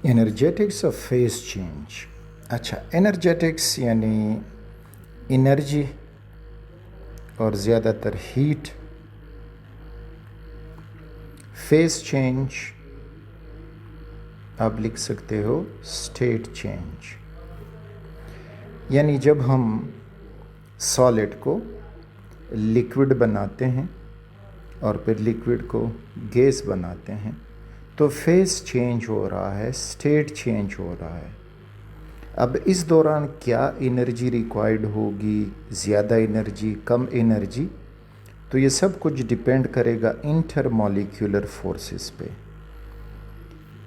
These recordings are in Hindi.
Energetics of phase change. अच्छा, एनर्जेटिक्स यानी एनर्जी और ज़्यादातर हीट। फेज चेंज आप लिख सकते हो स्टेट चेंज, यानी जब हम सॉलिड को लिक्विड बनाते हैं और फिर लिक्विड को गैस बनाते हैं तो फेज चेंज हो रहा है, स्टेट चेंज हो रहा है। अब इस दौरान क्या एनर्जी रिक्वायर्ड होगी, ज़्यादा एनर्जी, कम एनर्जी, तो ये सब कुछ डिपेंड करेगा इंटरमॉलिक्यूलर फोर्सेस पे।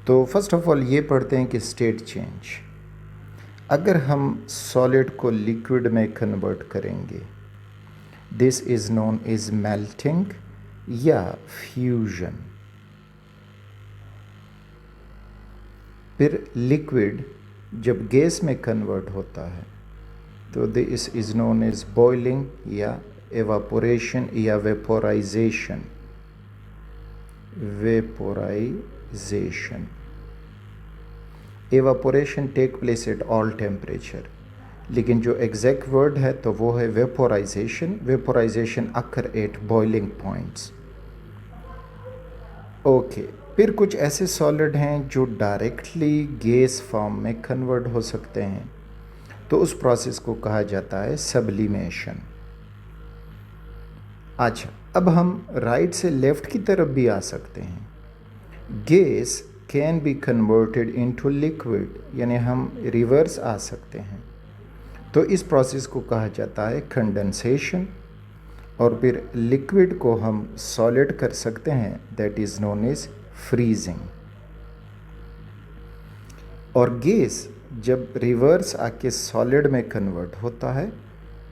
तो फर्स्ट ऑफ ऑल ये पढ़ते हैं कि स्टेट चेंज, अगर हम सॉलिड को लिक्विड में कन्वर्ट करेंगे, this is known as melting या फ्यूजन। फिर लिक्विड जब गैस में कन्वर्ट होता है तो this is known as boiling या एवापोरेशन या vaporization. Evaporation take place at all temperature, लेकिन जो एग्जैक्ट वर्ड है तो वो है vaporization. Vaporization occur at boiling points. Okay, फिर कुछ ऐसे सॉलिड हैं जो डायरेक्टली गैस फॉर्म में कन्वर्ट हो सकते हैं, तो उस प्रोसेस को कहा जाता है सब्लिमेशन। अच्छा, अब हम राइट से लेफ़्ट की तरफ भी आ सकते हैं। Gas can be converted into liquid, यानी हम रिवर्स आ सकते हैं, तो इस प्रोसेस को कहा जाता है कंडेंसेशन। और फिर लिक्विड को हम सॉलिड कर सकते हैं, that is known as freezing. और गैस जब रिवर्स आके सॉलिड में कन्वर्ट होता है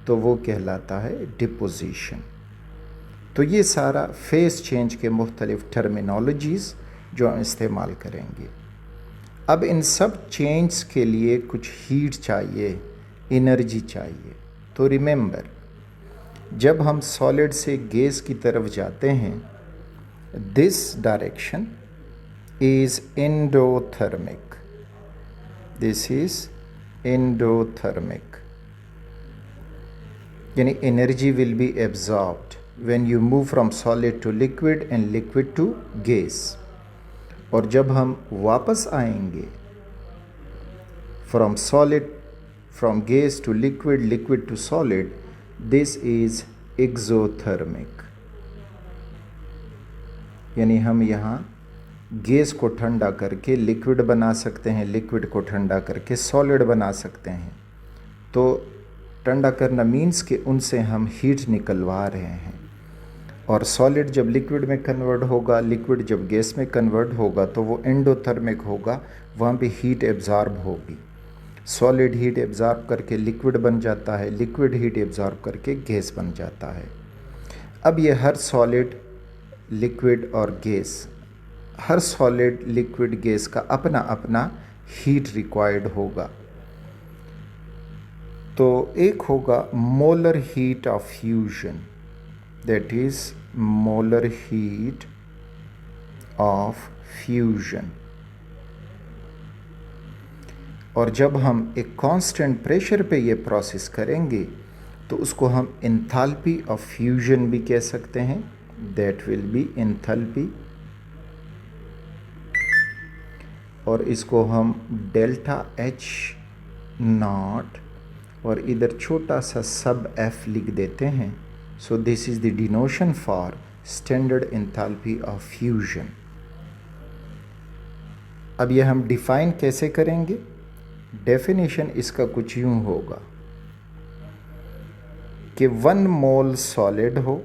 तो वो कहलाता है डिपोजिशन। तो ये सारा फेज चेंज के मुख्तलिफ टर्मिनोलॉजीज़ जो हम इस्तेमाल करेंगे। अब इन सब चेंज के लिए कुछ हीट चाहिए, एनर्जी चाहिए। तो रिमेंबर, जब हम सॉलिड से गैस की तरफ जाते हैं, this direction is endothermic. This is endothermic, यानी energy will be absorbed when you move from solid to liquid and liquid to gas. और जब हम वापस आएंगे from gas to liquid, liquid to solid, this is exothermic, यानी हम यहाँ गैस को ठंडा करके लिक्विड बना सकते हैं, लिक्विड को ठंडा करके सॉलिड बना सकते हैं। तो ठंडा करना मीन्स कि उनसे हम हीट निकलवा रहे हैं। और सॉलिड जब लिक्विड में कन्वर्ट होगा, लिक्विड जब गैस में कन्वर्ट होगा, तो वो एंडोथर्मिक होगा, वहाँ पे हीट एब्जॉर्ब होगी। सॉलिड हीट एब्जॉर्ब करके लिक्विड बन जाता है, लिक्विड हीट एब्जॉर्ब करके गैस बन जाता है। अब ये हर सॉलिड, लिक्विड और गैस, हर सॉलिड, लिक्विड, गैस का अपना अपना हीट रिक्वायर्ड होगा। तो एक होगा molar heat of fusion, that is molar heat of fusion. और जब हम एक कांस्टेंट प्रेशर पे ये प्रोसेस करेंगे तो उसको हम एंथैल्पी ऑफ फ्यूजन भी कह सकते हैं, दैट विल बी एंथैल्पी। और इसको हम डेल्टा H नॉट और इधर छोटा सा सब F लिख देते हैं। So this is the डिनोशन for standard enthalpy of fusion. अब ये हम डिफाइन कैसे करेंगे? डेफिनेशन इसका कुछ यूँ होगा कि 1 मोल सॉलिड हो,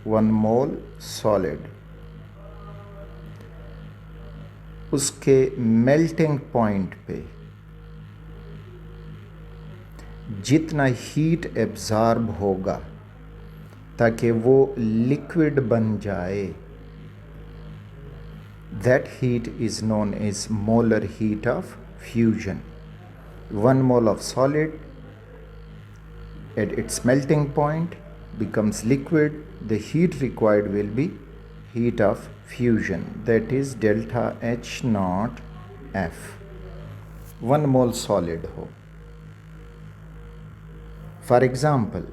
1 मोल सॉलिड, उसके मेल्टिंग पॉइंट पे जितना हीट एब्जॉर्ब होगा ताकि वो लिक्विड बन जाए, that heat is known as molar heat of fusion. 1 mole of solid at its melting point becomes liquid. The heat required will be heat of fusion, that is delta H naught F, 1 mole solid हो. For example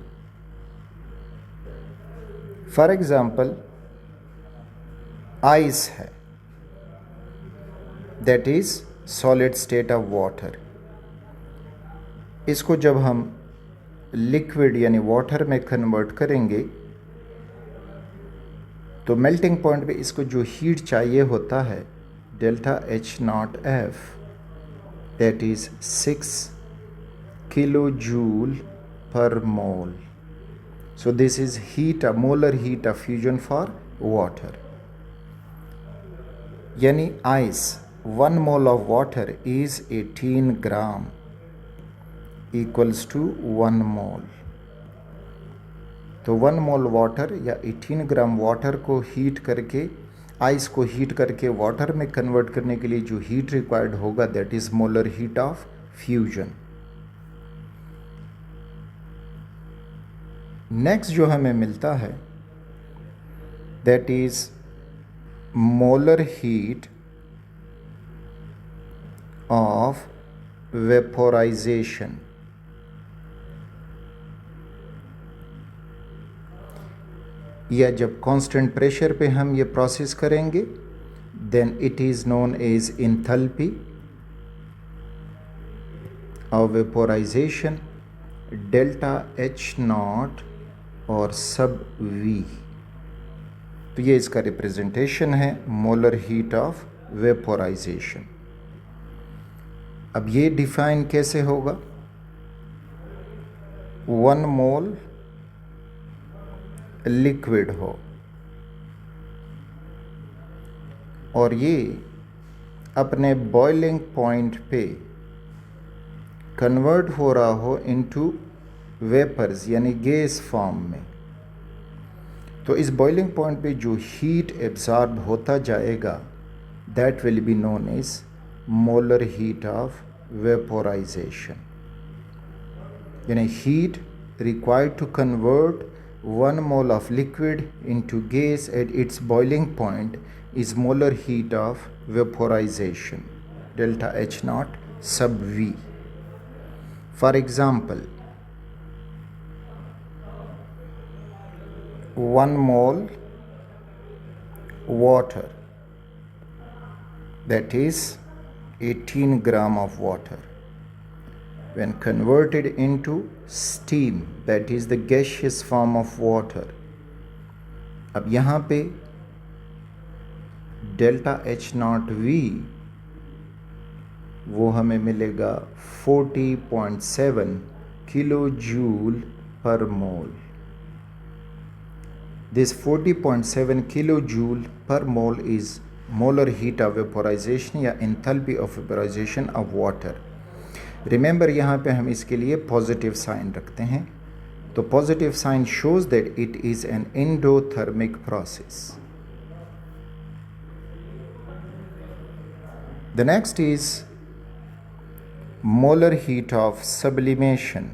ice है, that is solid state of water. इसको जब हम लिक्विड यानी वाटर में कन्वर्ट करेंगे तो मेल्टिंग पॉइंट पे इसको जो हीट चाहिए होता है delta H naught F, that is 6 kilojoule per mole. So this is heat, a molar heat of fusion for water. यानी ice 1 mole of water is 18 gram equals to 1 mole. तो 1 मोल वाटर या 18 ग्राम वाटर को हीट करके, आइस को हीट करके वाटर में कन्वर्ट करने के लिए जो हीट रिक्वायर्ड होगा that is molar heat of fusion. Next जो हमें मिलता है that is molar heat of vaporization. या जब कांस्टेंट प्रेशर पे हम ये प्रोसेस करेंगे then it is known as enthalpy of vaporization delta H naught और सब V. तो ये इसका रिप्रेजेंटेशन है मोलर हीट ऑफ वेपोराइजेशन. अब ये डिफाइन कैसे होगा? 1 मोल लिक्विड हो और ये अपने बॉइलिंग पॉइंट पे कन्वर्ट हो रहा हो इनटू वेपर्स यानी गैस फॉर्म में, तो इस बॉइलिंग पॉइंट पे जो हीट एब्जॉर्ब होता जाएगा that will be known as molar heat of vaporization. यानी heat required to convert 1 mole of liquid into gas at its boiling point is molar heat of vaporization delta H naught sub V. For example 1 mole water, that is 18 gram of water, when converted into steam, that is the gaseous form of water. अब यहाँ पे डेल्टा H naught V वो हमें मिलेगा 40.7 kilo joule per mole. This 40.7 kilo joule per mole is molar heat of vaporization या enthalpy of vaporization of water. Remember यहाँ पे हम इसके लिए पॉजिटिव साइन रखते हैं, तो positive sign shows that it is an endothermic process. The next is molar heat of sublimation.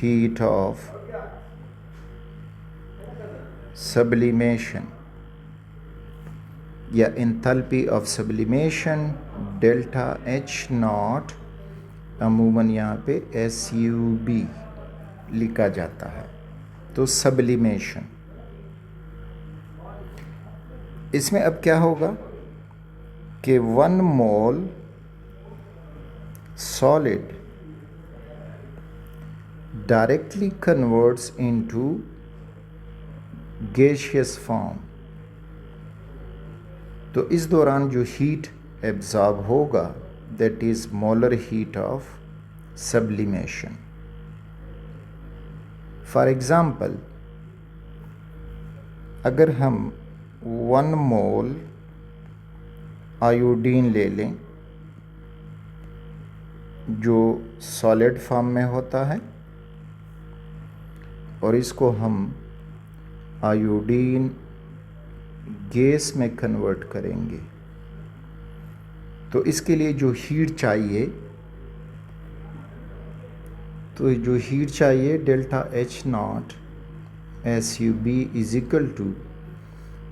Heat of sublimation या enthalpy of sublimation delta H naught अमूमन यहाँ पे SUB लिखा जाता है. तो सब्लिमेशन इसमें अब क्या होगा कि 1 mole solid directly converts into gaseous form. तो इस दौरान जो हीट एब्जॉर्ब होगा that is molar heat of sublimation. For example अगर हम 1 मोल आयोडीन ले लें जो सॉलिड फॉर्म में होता है और इसको हम आयोडीन गैस में कन्वर्ट करेंगे, तो इसके लिए जो हीट चाहिए delta H naught SUB is equal to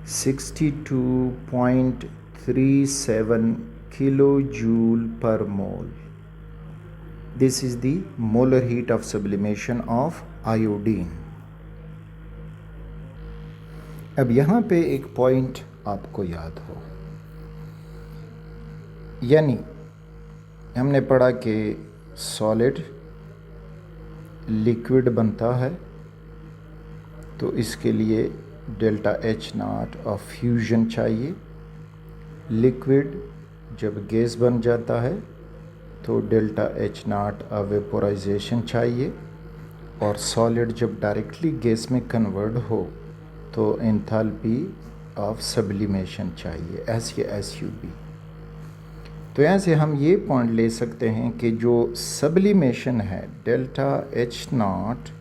62.37 kilojoule per mole. This is the molar heat of sublimation of iodine. अब यहाँ पे एक पॉइंट आपको याद हो, यानी हमने पढ़ा कि सॉलिड लिक्विड बनता है तो इसके लिए डेल्टा H0 ऑफ फ्यूजन चाहिए। लिक्विड जब गैस बन जाता है तो डेल्टा H0 ऑफ वेपोराइजेशन चाहिए, और सॉलिड जब डायरेक्टली गैस में कन्वर्ट हो तो एंथैल्पी ऑफ सब्लिमेशन चाहिए, SUB। तो यहाँ से हम ये पॉइंट ले सकते हैं कि जो सब्लिमेशन है, delta H0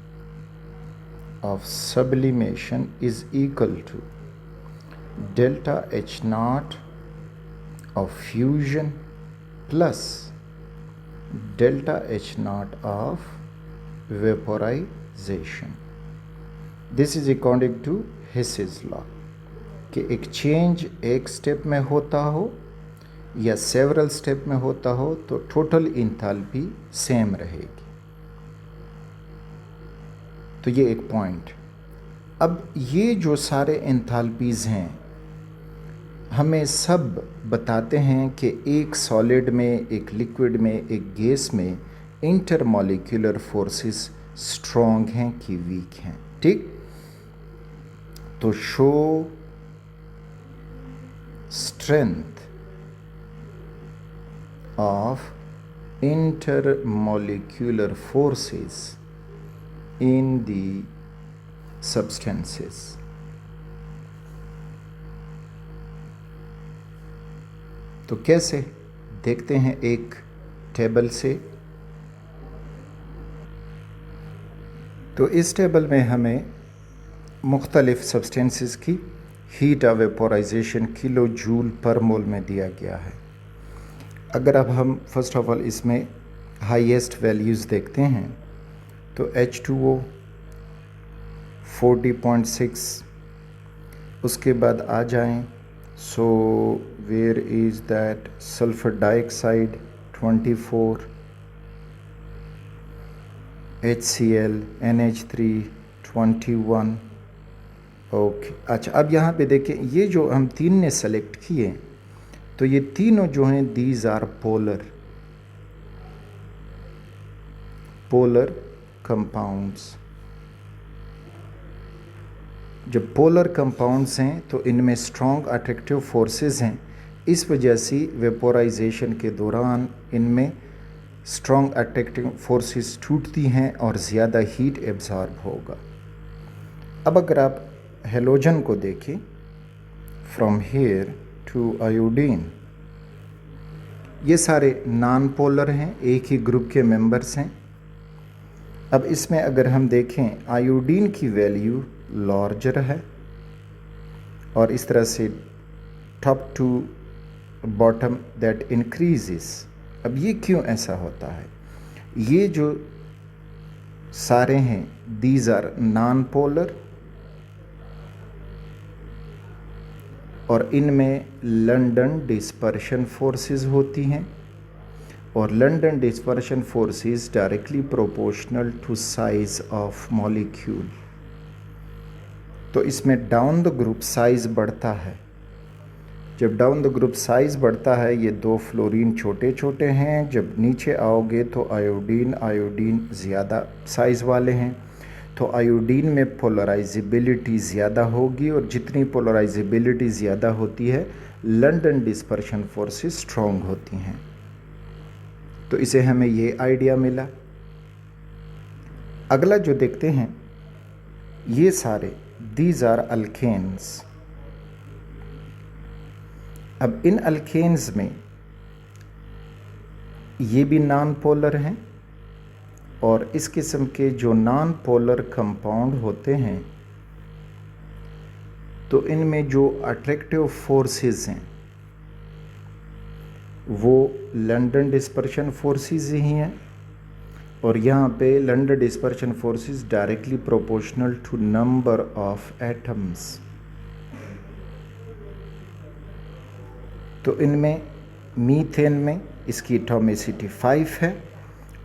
of sublimation is equal to delta H0 of fusion plus delta H0 of vaporization. This is according to Hess's law कि एक चेंज एक स्टेप में होता हो या सेवरल स्टेप में होता हो तो टोटल इंथैल्पी सेम रहेगी। तो ये एक पॉइंट। अब ये जो सारे एंथैल्पीज़ हैं हमें सब बताते हैं कि एक सॉलिड में, एक लिक्विड में, एक गैस में इंटरमॉलिक्यूलर फोर्सेस स्ट्रॉन्ग हैं कि वीक हैं। ठीक, तो show strength of intermolecular forces in the substances. तो कैसे देखते हैं एक टेबल से। तो इस टेबल में हमें मुख्तलिफ सब्सटेंसेस की heat of vaporization kilo joule per mole में दिया गया है। अगर अब हम फर्स्ट ऑफ ऑल इसमें हाईएस्ट वैल्यूज़ देखते हैं तो H2O 40.6, उसके बाद आ जाएं, so where is that, sulphur dioxide 24, HCl NH3 21। Okay, अच्छा अब यहाँ पे देखें, ये जो हम तीन ने सेलेक्ट किए तो ये तीनों जो हैं दीज आर पोलर कंपाउंड्स। जब पोलर कंपाउंड्स हैं तो इनमें स्ट्रॉन्ग अट्रैक्टिव फोर्सेस हैं, इस वजह से वेपोराइजेशन के दौरान इनमें स्ट्रॉन्ग अट्रैक्टिव फोर्सेस टूटती हैं और ज़्यादा हीट एब्जॉर्ब होगा। अब अगर आप हेलोजन को देखें, फ्रॉम हेयर टू आयोडीन, ये सारे नॉन पोलर हैं, एक ही ग्रुप के मेंबर्स हैं। अब इसमें अगर हम देखें आयोडीन की वैल्यू लार्जर है और इस तरह से top to bottom that increases. अब ये क्यों ऐसा होता है? ये जो सारे हैं दीज आर नॉन पोलर और इनमें लंदन डिस्पर्शन फोर्सेस होती हैं और London dispersion forces directly proportional to size of molecule. तो इसमें डाउन द ग्रुप साइज बढ़ता है। जब डाउन द ग्रुप साइज बढ़ता है, ये दो फ्लोरीन छोटे छोटे हैं, जब नीचे आओगे तो आयोडीन ज़्यादा साइज़ वाले हैं। तो आयोडीन में पोलराइजेबिलिटी ज़्यादा होगी और जितनी पोलराइजेबिलिटी ज़्यादा होती है लंदन डिस्पर्शन फोर्सेस स्ट्रॉन्ग होती हैं। तो इसे हमें ये आइडिया मिला। अगला जो देखते हैं, ये सारे दीज आर अल्केन्स। अब इन अल्केन्स में ये भी नॉन पोलर हैं और इस किस्म के जो नॉन पोलर कंपाउंड होते हैं तो इनमें जो अट्रैक्टिव फोर्सेस हैं वो लंदन डिस्पर्शन फोर्सेस ही हैं और यहाँ पे London dispersion force is directly proportional to number of atoms. तो इनमें मीथेन में इसकी एटॉमिसिटी 5 है,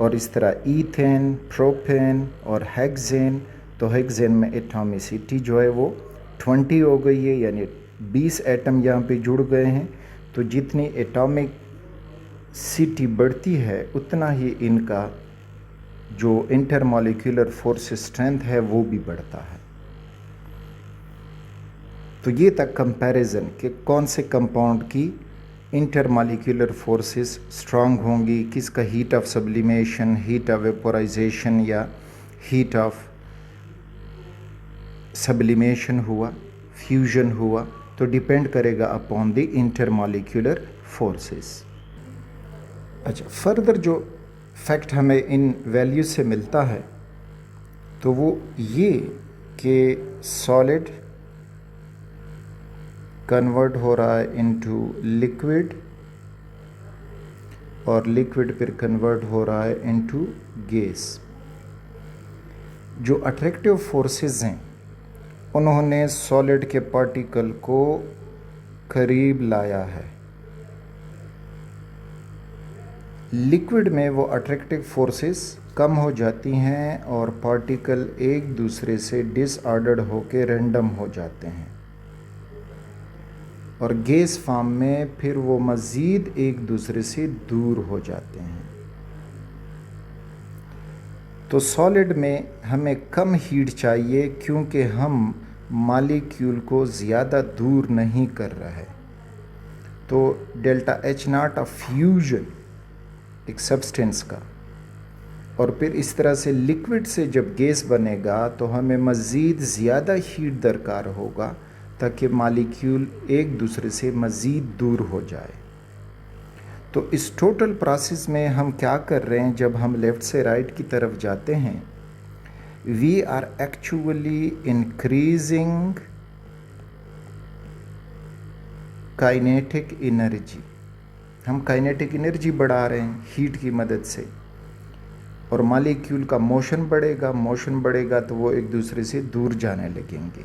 और इस तरह ईथेन, प्रोपेन और हेक्सेन, तो हेक्सेन में एटॉमिसिटी जो है वो 20 हो गई है, यानी 20 एटम यहाँ पे जुड़ गए हैं। तो जितनी एटॉमिक सिटी बढ़ती है उतना ही इनका जो इंटरमॉलिक्यूलर फोर्स स्ट्रेंथ है वो भी बढ़ता है। तो ये तक कंपैरिजन कि कौन से कंपाउंड की इंटरमॉलिक्यूलर फोर्सेस स्ट्रांग होंगी, किसका heat of sublimation, heat of vaporization या हीट ऑफ सब्लिमेशन हुआ, फ्यूजन हुआ, तो डिपेंड करेगा अपॉन द इंटरमॉलिक्यूलर फोर्सेस। अच्छा, फर्दर जो फैक्ट हमें इन वैल्यूज से मिलता है तो वो ये कि सॉलिड कन्वर्ट हो रहा है इनटू लिक्विड, और लिक्विड फिर कन्वर्ट हो रहा है इनटू गैस। जो अट्रैक्टिव फोर्सेस हैं उन्होंने सॉलिड के पार्टिकल को करीब लाया है। लिक्विड में वो अट्रैक्टिव फोर्सेस कम हो जाती हैं और पार्टिकल एक दूसरे से डिसऑर्डर्ड होकर रैंडम हो जाते हैं, और गैस फॉर्म में फिर वो मज़ीद एक दूसरे से दूर हो जाते हैं। तो सॉलिड में हमें कम हीट चाहिए क्योंकि हम मॉलिक्यूल को ज़्यादा दूर नहीं कर रहे। तो delta H not of fusion एक सब्सटेंस का, और फिर इस तरह से लिक्विड से जब गैस बनेगा तो हमें मज़ीद ज़्यादा हीट दरकार होगा ताकि मॉलिक्यूल एक दूसरे से मज़ीद दूर हो जाए। तो इस टोटल प्रोसेस में हम क्या कर रहे हैं, जब हम लेफ़्ट से राइट की तरफ जाते हैं, we are actually increasing kinetic energy. हम काइनेटिक एनर्जी बढ़ा रहे हैं हीट की मदद से, और मॉलिक्यूल का मोशन बढ़ेगा तो वो एक दूसरे से दूर जाने लगेंगे,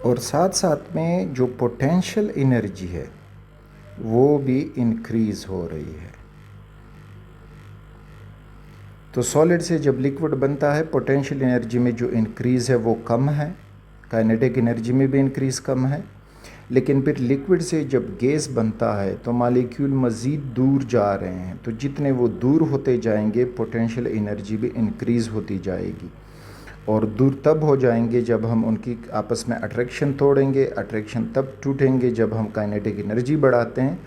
और साथ साथ में जो पोटेंशियल एनर्जी है वो भी इंक्रीज हो रही है। तो सॉलिड से जब लिक्विड बनता है पोटेंशियल एनर्जी में जो इंक्रीज़ है वो कम है, काइनेटिक एनर्जी में भी इंक्रीज़ कम है। लेकिन फिर लिक्विड से जब गैस बनता है तो मॉलिक्यूल मज़ीद दूर जा रहे हैं, तो जितने वो दूर होते जाएंगे पोटेंशियल एनर्जी भी इंक्रीज़ होती जाएगी, और दूर तब हो जाएंगे जब हम उनकी आपस में अट्रैक्शन तोड़ेंगे। अट्रैक्शन तब टूटेंगे जब हम काइनेटिक एनर्जी बढ़ाते हैं।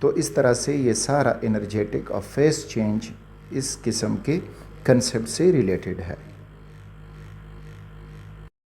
तो इस तरह से ये सारा एनर्जेटिक और फेस चेंज इस किस्म के कंसेप्ट से रिलेटेड है।